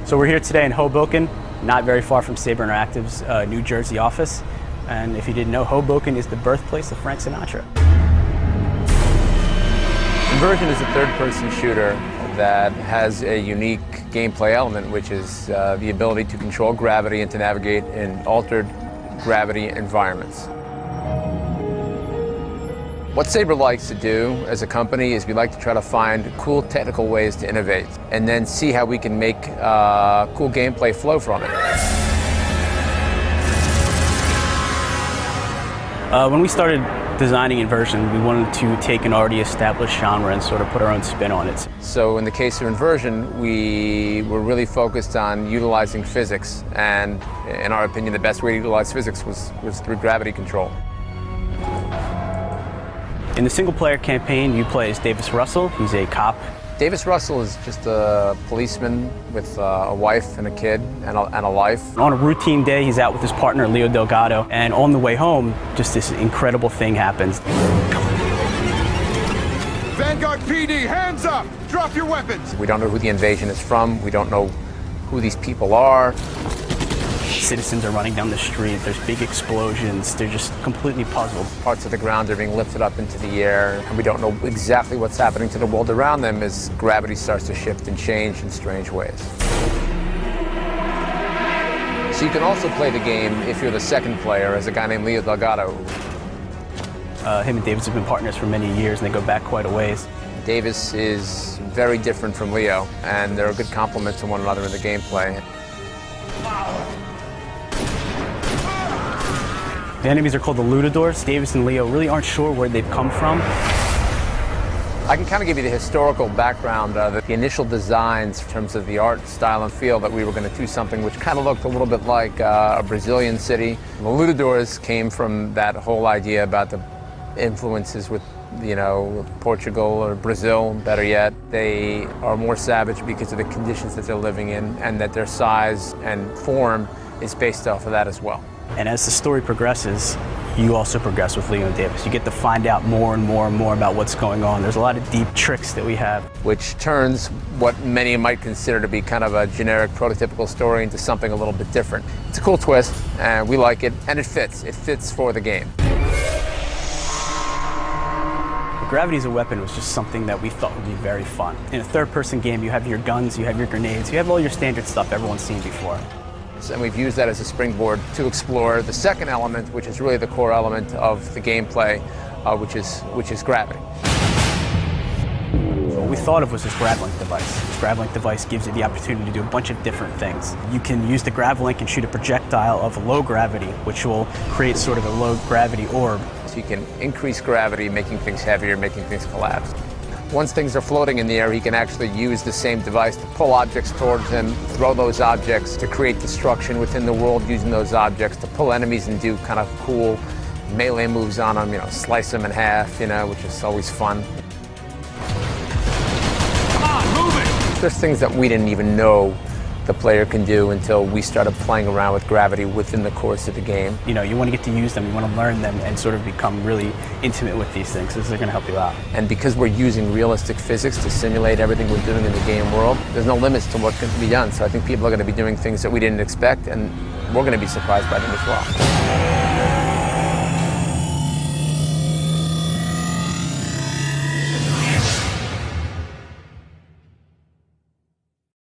So we're here today in Hoboken, not very far from Sabre Interactive's New Jersey office. And if you didn't know, Hoboken is the birthplace of Frank Sinatra. Inversion is a third-person shooter that has a unique gameplay element, which is the ability to control gravity and to navigate in altered gravity environments. What Sabre likes to do as a company is we like to try to find cool technical ways to innovate and then see how we can make cool gameplay flow from it. When we started designing Inversion, we wanted to take an already established genre and sort of put our own spin on it. So in the case of Inversion, we were really focused on utilizing physics, and in our opinion, the best way to utilize physics was through gravity control. In the single-player campaign, you play as Davis Russell. He's a cop. Davis Russell is just a policeman with a wife and a kid and a life. On a routine day, he's out with his partner, Leo Delgado, and on the way home, just this incredible thing happens. Vanguard PD, hands up! Drop your weapons! We don't know who the invasion is from. We don't know who these people are. Citizens are running down the street, there's big explosions, they're just completely puzzled. Parts of the ground are being lifted up into the air, and we don't know exactly what's happening to the world around them as gravity starts to shift and change in strange ways. So you can also play the game if you're the second player as a guy named Leo Delgado. Him and Davis have been partners for many years, and they go back quite a ways. Davis is very different from Leo, and they're a good complement to one another in the gameplay. The enemies are called the Lutadors. Davis and Leo really aren't sure where they've come from. I can kind of give you the historical background, the initial designs in terms of the art, style, and feel that we were going to do something which kind of looked a little bit like a Brazilian city. The Lutadors came from that whole idea about the influences with, you know, Portugal or Brazil, better yet. They are more savage because of the conditions that they're living in, and that their size and form is based off of that as well. And as the story progresses, you also progress with Leo and Davis. You get to find out more and more and more about what's going on. There's a lot of deep tricks that we have. Which Turns what many might consider to be kind of a generic, prototypical story into something a little bit different. It's a cool twist, and we like it, and it fits. It fits for the game. Gravity as a weapon was just something that we thought would be very fun. In a third-person game, you have your guns, you have your grenades, you have all your standard stuff everyone's seen before. And we've used that as a springboard to explore the second element, which is really the core element of the gameplay, which is gravity. What we thought of was this GravLink device. This GravLink device gives you the opportunity to do a bunch of different things. You can use the GravLink and shoot a projectile of low gravity, which will create sort of a low gravity orb. So you can increase gravity, making things heavier, making things collapse. Once things are floating in the air, he can actually use the same device to pull objects towards him, throw those objects to create destruction within the world using those objects, to pull enemies and do kind of cool melee moves on them, you know, slice them in half, you know, which is always fun. Come on, move it! There's things that we didn't even know the player can do until we started playing around with gravity within the course of the game. You know, you want to get to use them, you want to learn them, and sort of become really intimate with these things, because they're going to help you out. And because we're using realistic physics to simulate everything we're doing in the game world, there's no limits to what can be done. So I think people are going to be doing things that we didn't expect, and we're going to be surprised by them as well.